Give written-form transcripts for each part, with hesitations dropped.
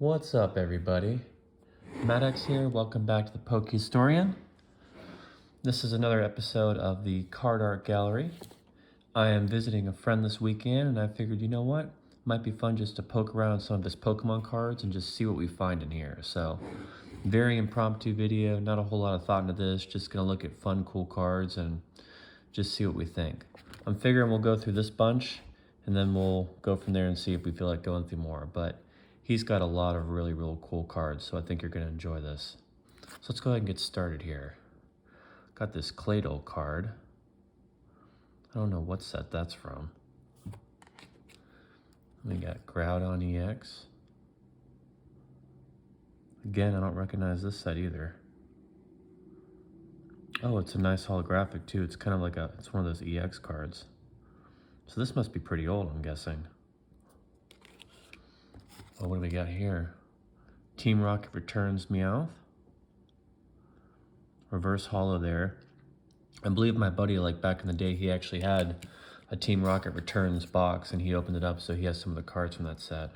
What's up, everybody? Maddox here. Welcome back to the Poke Historian. This is another episode of the Card Art Gallery. I am visiting a friend this weekend, and I figured, you know what? Might be fun just to poke around some of his Pokemon cards and just see what we find in here. So, very impromptu video, not a whole lot of thought into this, just gonna look at fun, cool cards and just see what we think. I'm figuring we'll go through this bunch, and then we'll go from there and see if we feel like going through more. But he's got a lot of really cool cards, so I think you're going to enjoy this. So let's go ahead and get started here. Got this Claydol card. I don't know what set that's from. We got Groudon EX. Again, I don't recognize this set either. Oh, it's a nice holographic too. It's kind of like it's one of those EX cards. So this must be pretty old, I'm guessing. Oh, what do we got here? Team Rocket Returns Meowth. Reverse holo there. I believe my buddy, like back in the day, he actually had a Team Rocket Returns box and he opened it up, so he has some of the cards from that set.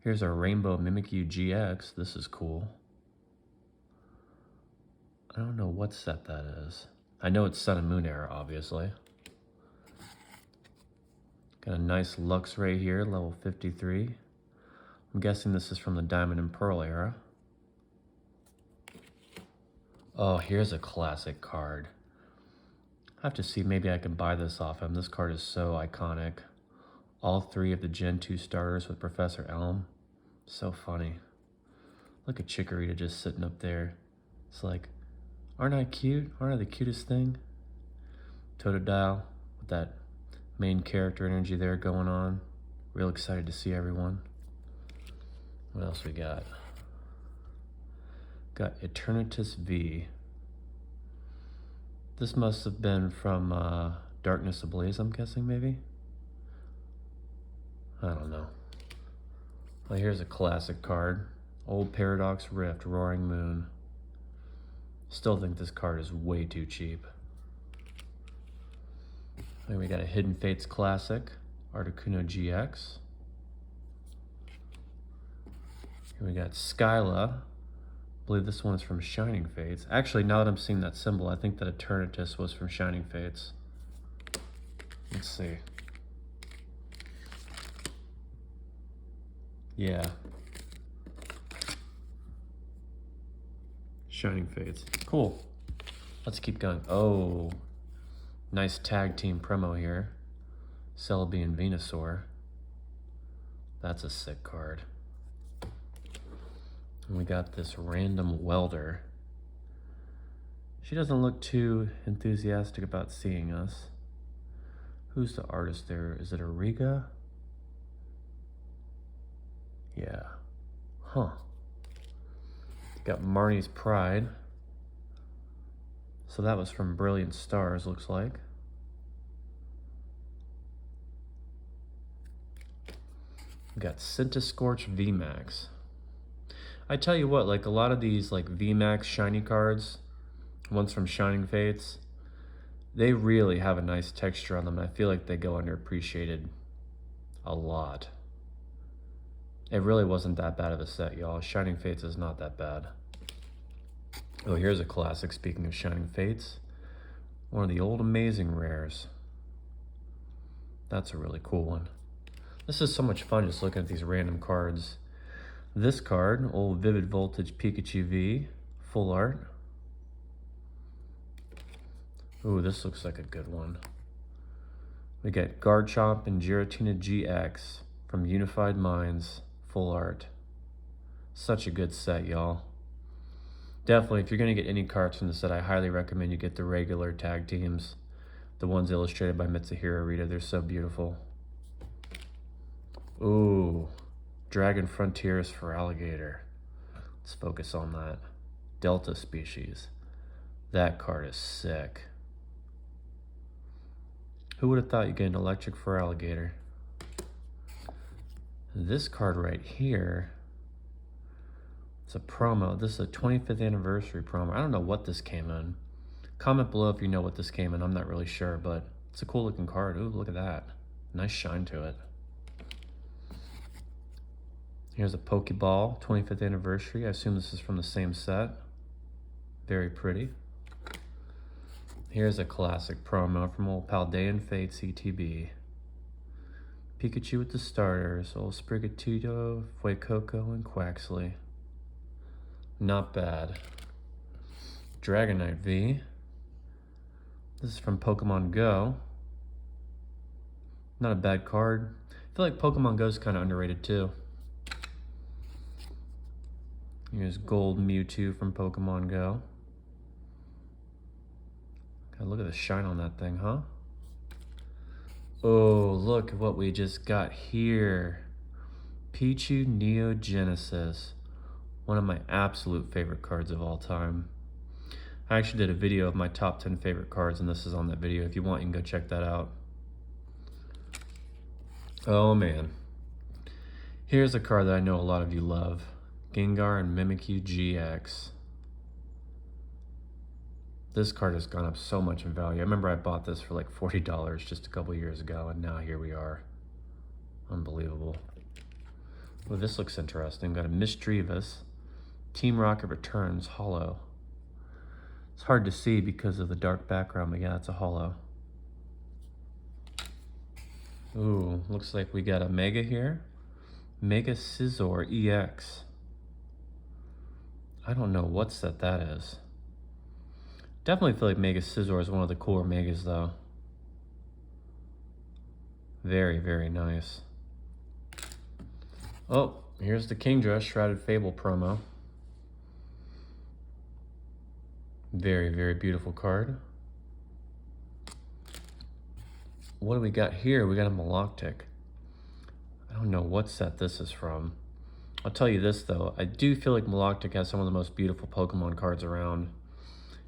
Here's our Rainbow Mimikyu GX. This is cool. I don't know what set that is. I know it's Sun and Moon era, obviously. Got a nice Luxray here, level 53. I'm guessing this is from the Diamond and Pearl era. Oh, here's a classic card. I have to see, maybe I can buy this off him. This card is so iconic. All three of the Gen 2 starters with Professor Elm. So funny. Look at Chikorita just sitting up there. It's like, aren't I cute? Aren't I the cutest thing? Totodile with that main character energy there going on. Real excited to see everyone. What else we got? Got Eternatus V. This must have been from Darkness Ablaze, I'm guessing, maybe? I don't know. Well, here's a classic card. Old Paradox Rift, Roaring Moon. Still think this card is way too cheap. Then we got a Hidden Fates Classic, Articuno GX. Here we got Skyla. I believe this one is from Shining Fates. Actually, now that I'm seeing that symbol, I think that Eternatus was from Shining Fates. Let's see. Yeah. Shining Fates. Cool. Let's keep going. Oh, nice tag team promo here. Celebi and Venusaur. That's a sick card. And we got this random welder. She doesn't look too enthusiastic about seeing us. Who's the artist there? Is it Ariga? Yeah. Huh. Got Marnie's Pride. So that was from Brilliant Stars, looks like. We got Scorch VMAX. I tell you what, like a lot of these like VMAX shiny cards, ones from Shining Fates, they really have a nice texture on them. I feel like they go underappreciated a lot. It really wasn't that bad of a set, y'all. Shining Fates is not that bad. Oh, here's a classic, speaking of Shining Fates. One of the old amazing rares. That's a really cool one. This is so much fun just looking at these random cards. This card, old Vivid Voltage Pikachu V, full art. Ooh, this looks like a good one. We get Garchomp and Giratina GX from Unified Minds, full art. Such a good set, y'all. Definitely, if you're going to get any cards from the set, I highly recommend you get the regular tag teams. The ones illustrated by Mitsuhiro Rita, they're so beautiful. Ooh, Dragon Frontiers for Alligator. Let's focus on that. Delta species. That card is sick. Who would have thought you'd get an electric for Alligator? This card right here, it's a promo. This is a 25th anniversary promo. I don't know what this came in. Comment below if you know what this came in. I'm not really sure, but it's a cool looking card. Ooh, look at that. Nice shine to it. Here's a Pokeball, 25th anniversary. I assume this is from the same set. Very pretty. Here's a classic promo from old Paldean Fate CTB. Pikachu with the starters, old Sprigatito, Fuecoco, and Quaxley. Not bad. Dragonite V. This is from Pokemon Go. Not a bad card. I feel like Pokemon Go is kind of underrated too. Here's Gold Mewtwo from Pokemon Go. God, look at the shine on that thing, huh? Oh, look at what we just got here. Pichu Neo Genesis. One of my absolute favorite cards of all time. I actually did a video of my top 10 favorite cards, and this is on that video. If you want, you can go check that out. Oh man. Here's a card that I know a lot of you love. Gengar and Mimikyu GX. This card has gone up so much in value. I remember I bought this for like $40 just a couple years ago, and now here we are. Unbelievable. Well, this looks interesting. Got a Misdreavus. Team Rocket Returns holo. It's hard to see because of the dark background, but yeah, it's a holo. Ooh, looks like we got a Mega here. Mega Scizor EX. I don't know what set that is. Definitely feel like Mega Scizor is one of the cooler Megas though. Very, very nice. Oh, here's the Kingdra Shrouded Fable promo. Very, very beautiful card. What do we got here? We got a Maloctic. I don't know what set this is from. I'll tell you this though, I do feel like Maloctic has some of the most beautiful Pokemon cards around.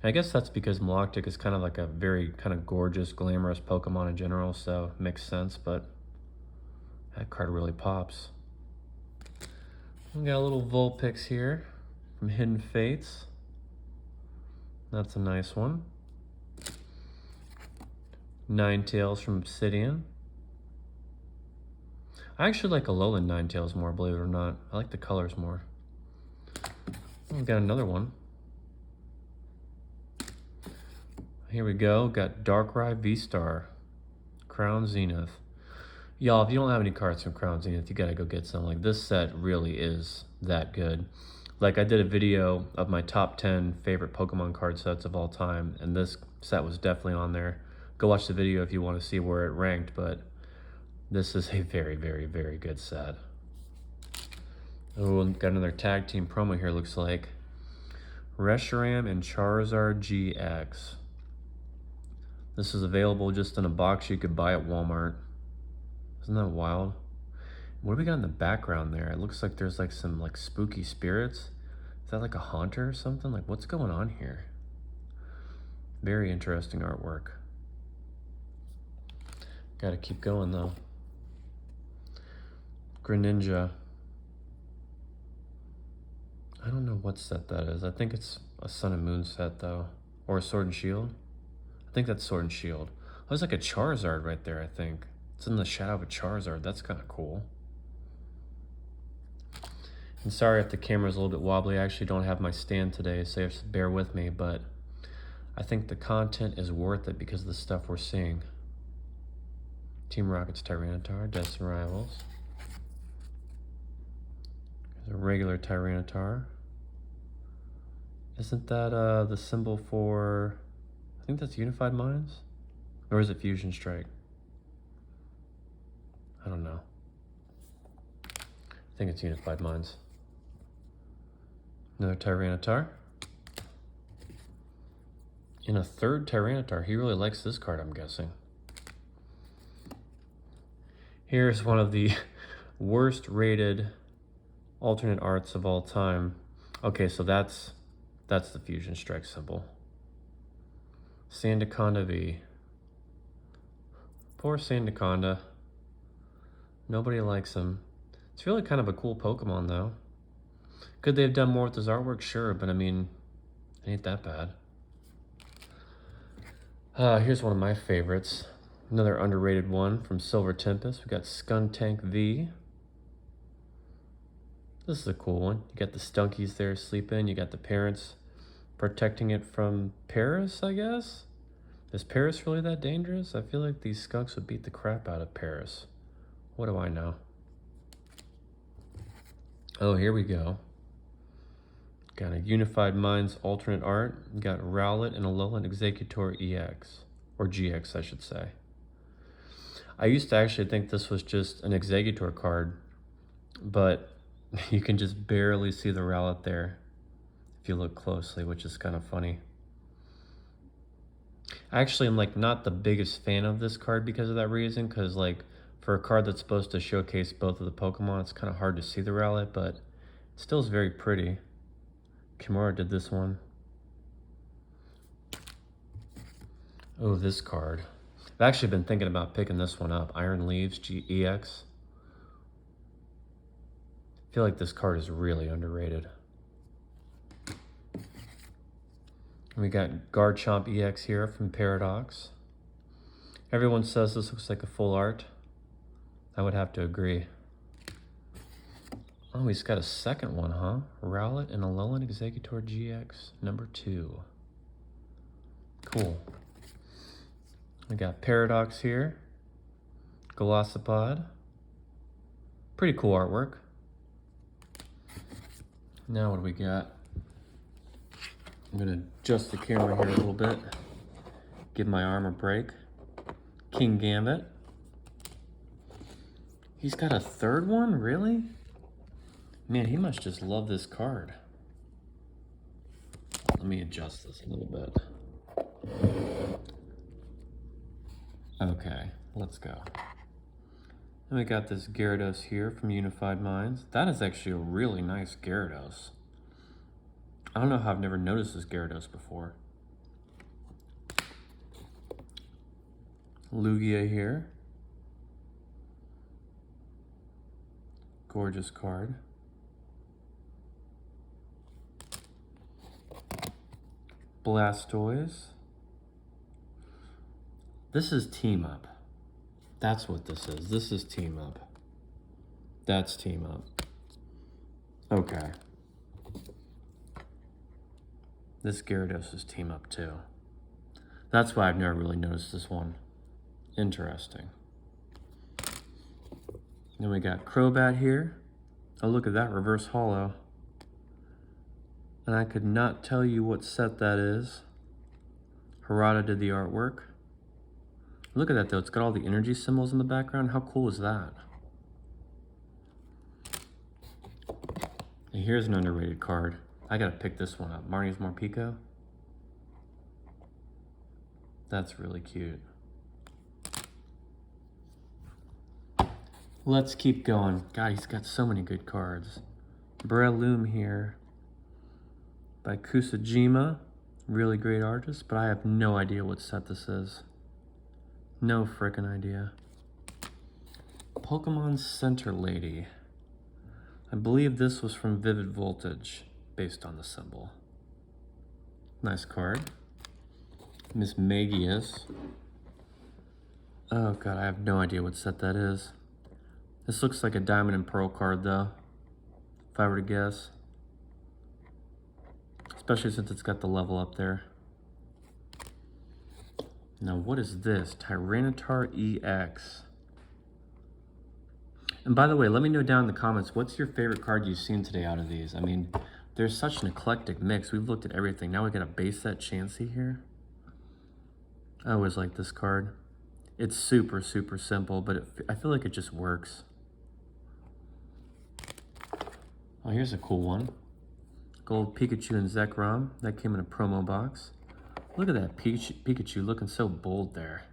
And I guess that's because Maloctic is kind of like a very kind of gorgeous, glamorous Pokemon in general, so it makes sense, but that card really pops. We got a little Vulpix here from Hidden Fates. That's a nice one. Ninetales from Obsidian. I actually like Alolan Ninetales more, believe it or not. I like the colors more. We got another one. Here we go. Got Darkrai V-Star. Crown Zenith. Y'all, if you don't have any cards from Crown Zenith, you gotta go get some. Like, this set really is that good. Like, I did a video of my top 10 favorite Pokemon card sets of all time, and this set was definitely on there. Go watch the video if you want to see where it ranked, but this is a very, very, very good set. Oh, got another tag team promo here, looks like. Reshiram and Charizard GX. This is available just in a box you could buy at Walmart. Isn't that wild? What do we got in the background there? It looks like there's like some like spooky spirits. Is that like a haunter or something? Like, what's going on here? Very interesting artwork. Gotta keep going though. Greninja. I don't know what set that is. I think it's a Sun and Moon set though. Or a Sword and Shield. I think that's Sword and Shield. Oh, there's like a Charizard right there, I think. It's in the shadow of a Charizard. That's kind of cool. And sorry if the camera's a little bit wobbly. I actually don't have my stand today, so you have to bear with me, but I think the content is worth it because of the stuff we're seeing. Team Rocket's Tyranitar, Destined Rivals. There's a regular Tyranitar. Isn't that the symbol for, I think that's Unified Minds? Or is it Fusion Strike? I don't know. I think it's Unified Minds. Another Tyranitar. And a third Tyranitar. He really likes this card, I'm guessing. Here's one of the worst rated alternate arts of all time. Okay, so that's the Fusion Strike symbol. Sandaconda V. Poor Sandaconda. Nobody likes him. It's really kind of a cool Pokemon though. Could they have done more with his artwork? Sure, but I mean, it ain't that bad. Here's one of my favorites. Another underrated one from Silver Tempest. We got Skuntank V. This is a cool one. You got the Stunkies there sleeping. You got the parents protecting it from Paris, I guess? Is Paris really that dangerous? I feel like these skunks would beat the crap out of Paris. What do I know? Oh, here we go. Got a Unified Minds alternate art. You got Rowlet and Alolan Executor EX. Or GX, I should say. I used to actually think this was just an Executor card, but you can just barely see the Rowlet there if you look closely, which is kind of funny. I actually am like not the biggest fan of this card because of that reason, because like for a card that's supposed to showcase both of the Pokemon, it's kind of hard to see the Rowlet, but it still is very pretty. Kimura did this one. Oh, this card. I've actually been thinking about picking this one up. Iron Leaves GEX. I feel like this card is really underrated. We got Garchomp EX here from Paradox. Everyone says this looks like a full art. I would have to agree. Oh, he's got a second one, huh? Rowlet and Alolan Executor GX #2. Cool. We got Paradox here. Glossopod. Pretty cool artwork. Now what do we got? I'm gonna adjust the camera here a little bit. Give my arm a break. King Gambit. He's got a third one, really? Man, he must just love this card. Let me adjust this a little bit. Okay, let's go. Then we got this Gyarados here from Unified Minds. That is actually a really nice Gyarados. I don't know how I've never noticed this Gyarados before. Lugia here. Gorgeous card. Blastoise. This is Team Up. That's what this is. This is Team Up. That's Team Up. Okay. This Gyarados is Team Up too. That's why I've never really noticed this one. Interesting. Then we got Crobat here. Oh, look at that reverse holo. And I could not tell you what set that is. Harada did the artwork. Look at that though, it's got all the energy symbols in the background. How cool is that? And here's an underrated card. I gotta pick this one up. Marnie's Morpeko. That's really cute. Let's keep going. God, he's got so many good cards. Breloom here by Kusajima. Really great artist, but I have no idea what set this is. No frickin' idea. Pokemon Center Lady. I believe this was from Vivid Voltage, based on the symbol. Nice card. Miss Magius. Oh god, I have no idea what set that is. This looks like a Diamond and Pearl card though, if I were to guess. Especially since it's got the level up there. Now what is this? Tyranitar EX. And by the way, let me know down in the comments, what's your favorite card you've seen today out of these? I mean, there's such an eclectic mix. We've looked at everything. Now we got a base set Chansey here. I always like this card. It's super, super simple, but I feel like it just works. Oh, here's a cool one. Gold Pikachu and Zekrom. That came in a promo box. Look at that Pikachu looking so bold there.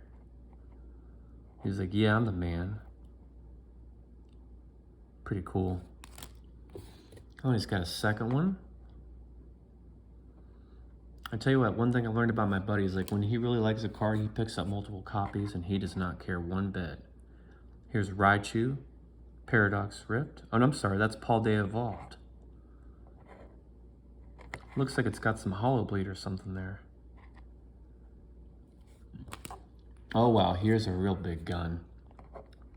He's like, yeah, I'm the man. Pretty cool. Oh, he's got a second one. I tell you what, one thing I learned about my buddy is like when he really likes a card, he picks up multiple copies and he does not care one bit. Here's Raichu, Paradox Rift. Oh, no, I'm sorry, that's Paldeya Evolved. Looks like it's got some Hollow Bleed or something there. Oh wow, here's a real big gun.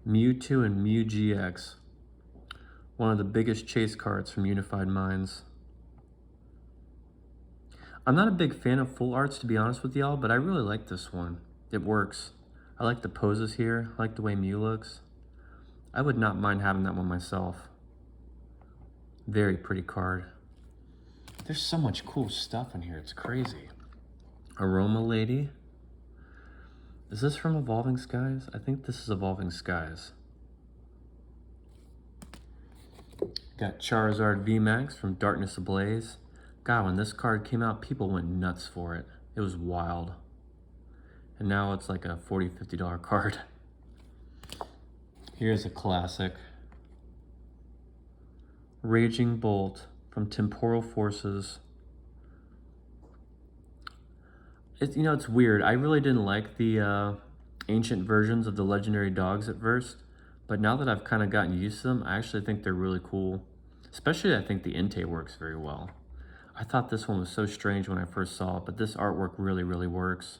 Mewtwo and Mew GX. One of the biggest chase cards from Unified Minds. I'm not a big fan of full arts, to be honest with y'all, but I really like this one. It works. I like the poses here. I like the way Mew looks. I would not mind having that one myself. Very pretty card. There's so much cool stuff in here. It's crazy. Aroma Lady. Is this from Evolving Skies? I think this is Evolving Skies. Got Charizard VMAX from Darkness Ablaze. God, when this card came out, people went nuts for it. It was wild. And now it's like a $40, $50 card. Here's a classic. Raging Bolt from Temporal Forces. It's weird. I really didn't like the ancient versions of the legendary dogs at first, but now that I've kind of gotten used to them, I actually think they're really cool. Especially, I think the Entei works very well. I thought this one was so strange when I first saw it, but this artwork really, really works.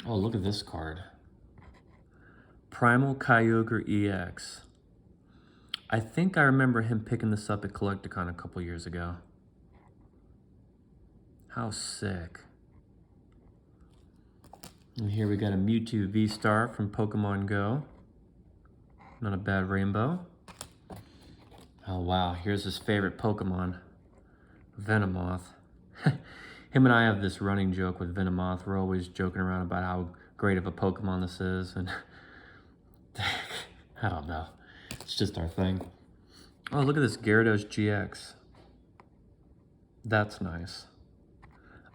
Oh, look at this card. Primal Kyogre EX. I think I remember him picking this up at Collecticon a couple years ago. How sick. And here we got a Mewtwo V-Star from Pokemon Go. Not a bad rainbow. Oh wow, here's his favorite Pokemon, Venomoth. Him and I have this running joke with Venomoth. We're always joking around about how great of a Pokemon this is, and I don't know. It's just our thing. Oh, look at this Gyarados GX. That's nice.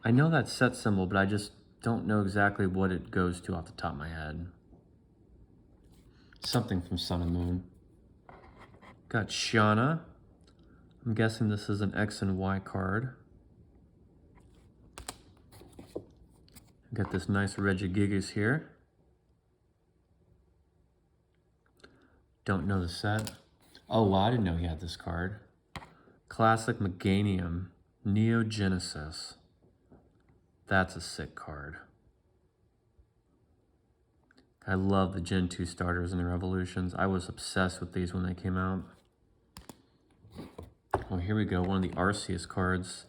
I know that set symbol, but I just don't know exactly what it goes to off the top of my head. Something from Sun and Moon. Got Shauna. I'm guessing this is an X and Y card. Got this nice Regigigas here. Don't know the set. Oh, wow, I didn't know he had this card. Classic Meganium, Neogenesis. That's a sick card. I love the Gen 2 starters and their evolutions. I was obsessed with these when they came out. Oh, here we go, one of the Arceus cards.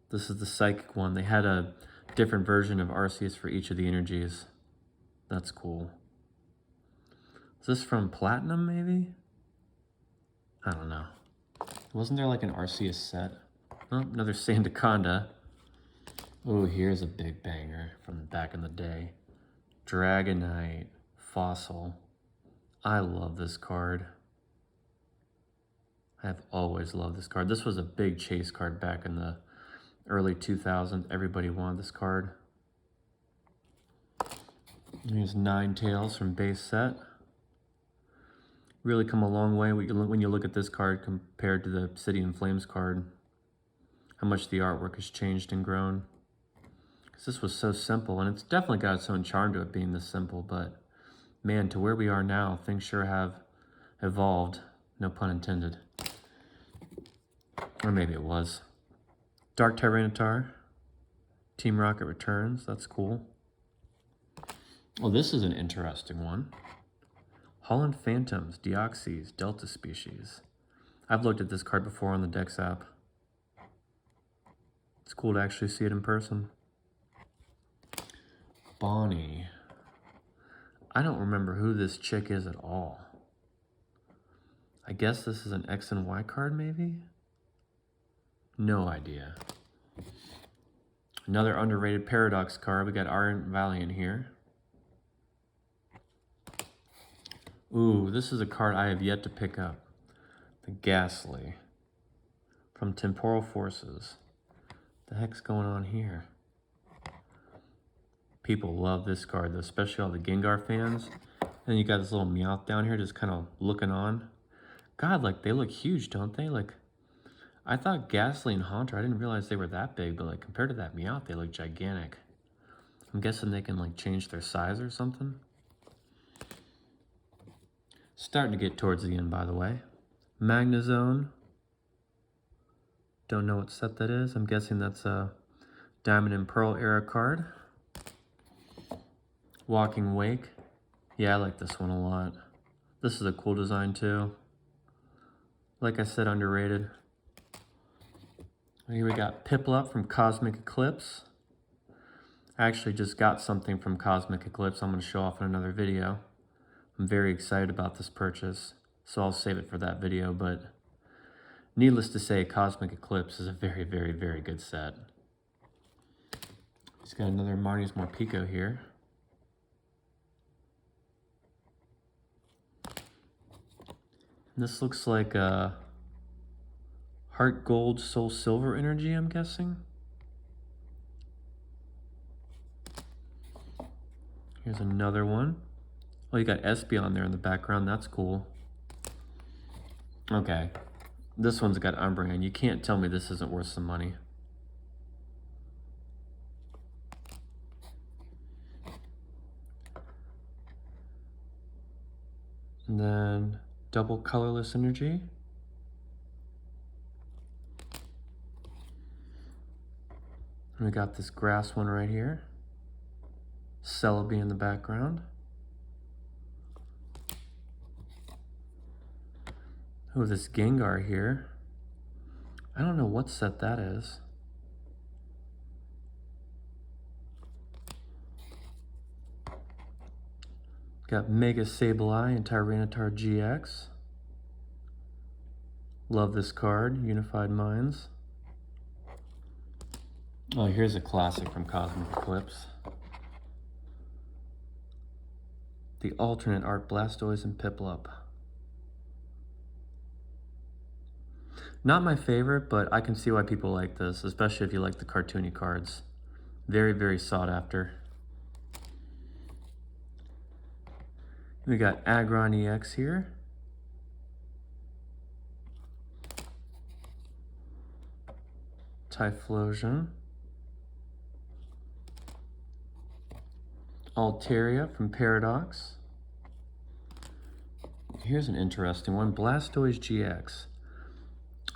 This is the Psychic one. They had a different version of Arceus for each of the energies. That's cool. Is this from Platinum, maybe? I don't know. Wasn't there like an Arceus set? Oh, another Sandaconda. Oh, here's a big banger from back in the day. Dragonite, Fossil. I love this card. I have always loved this card. This was a big chase card back in the early 2000s. Everybody wanted this card. Here's Ninetales from base set. Really come a long way when you look at this card compared to the City in Flames card. How much the artwork has changed and grown. Because this was so simple, and it's definitely got its own charm to it being this simple, but man, to where we are now, things sure have evolved. No pun intended. Or maybe it was. Dark Tyranitar. Team Rocket returns. That's cool. Well, this is an interesting one. Holland Phantoms, Deoxys, Delta Species. I've looked at this card before on the Dex app. It's cool to actually see it in person. Bonnie. I don't remember who this chick is at all. I guess this is an X and Y card, maybe? No idea. Another underrated Paradox card. We got Ardent Valiant here. Ooh, this is a card I have yet to pick up. The Ghastly from Temporal Forces. The heck's going on here? People love this card, though, especially all the Gengar fans. And you got this little Meowth down here just kind of looking on. God, like, they look huge, don't they? Like, I thought Ghastly and Haunter, I didn't realize they were that big, but like compared to that Meowth, they look gigantic. I'm guessing they can like change their size or something. Starting to get towards the end, by the way. Magnezone. Don't know what set that is. I'm guessing that's a Diamond and Pearl era card. Walking Wake. Yeah, I like this one a lot. This is a cool design too. Like I said, underrated. Here we got Piplup from Cosmic Eclipse. I actually just got something from Cosmic Eclipse I'm going to show off in another video. I'm very excited about this purchase, so I'll save it for that video, but needless to say, Cosmic Eclipse is a very, very, very good set. He's got another Marnie's Morpeko here. This looks like a Heart Gold Soul Silver energy, I'm guessing. Here's another one. Oh, you got Espeon there in the background. That's cool. Okay. This one's got Umbreon. You can't tell me this isn't worth some money. And then double colorless energy. And we got this grass one right here. Celebi in the background. Oh, this Gengar here. I don't know what set that is. Got Mega Sableye and Tyranitar GX. Love this card, Unified Minds. Oh, here's a classic from Cosmic Eclipse. The alternate art Blastoise and Piplup. Not my favorite, but I can see why people like this, especially if you like the cartoony cards. Very, very sought after. We got Aggron EX here. Typhlosion. Altaria from Paradox. Here's an interesting one, Blastoise GX.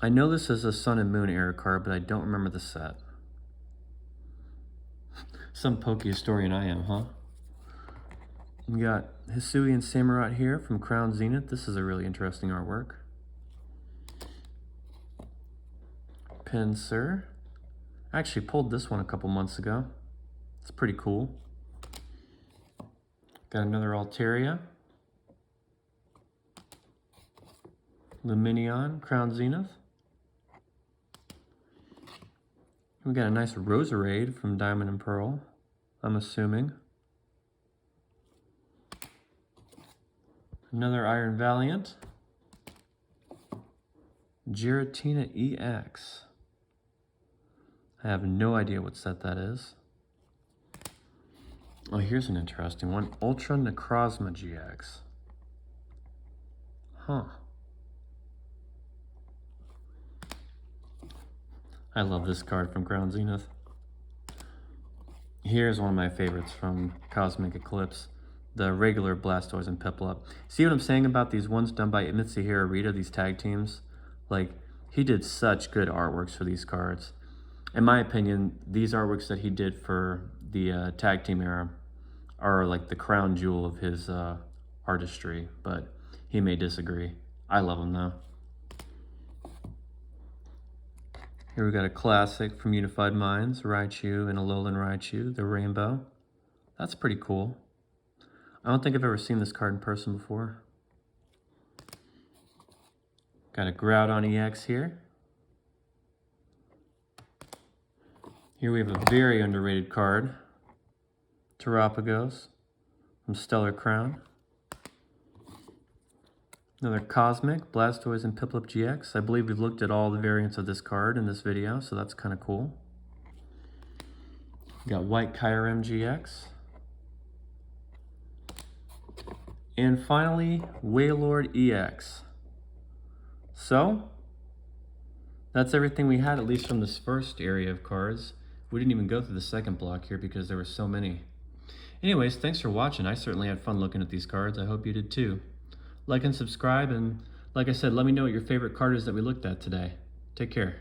I know this is a Sun and Moon era card, but I don't remember the set. Some Poke historian I am, huh? We got Hisuian Samurott here from Crown Zenith. This is a really interesting artwork. Pinsir. I actually pulled this one a couple months ago. It's pretty cool. Got another Altaria. Lumineon, Crown Zenith. We got a nice Roserade from Diamond and Pearl, I'm assuming. Another Iron Valiant. Giratina EX. I have no idea what set that is. Oh, here's an interesting one. Ultra Necrozma GX. Huh. I love this card from Crown Zenith. Here's one of my favorites from Cosmic Eclipse. The regular Blastoise and Piplup. See what I'm saying about these ones done by Mitsuhiro Rita, these tag teams? Like, he did such good artworks for these cards. In my opinion, these artworks that he did for the tag team era are like the crown jewel of his artistry, but he may disagree. I love them though. Here we got a classic from Unified Minds, Raichu and Alolan Raichu, the Rainbow. That's pretty cool. I don't think I've ever seen this card in person before. Got a Groudon EX here. Here we have a very underrated card, Terapagos from Stellar Crown. Another Cosmic, Blastoise and Piplup GX. I believe we've looked at all the variants of this card in this video, so that's kind of cool. We got White Kyurem GX. And finally, Wailord EX. So, that's everything we had, at least from this first area of cards. We didn't even go through the second block here because there were so many. Anyways, thanks for watching. I certainly had fun looking at these cards. I hope you did too. Like and subscribe, and like I said, let me know what your favorite card is that we looked at today. Take care.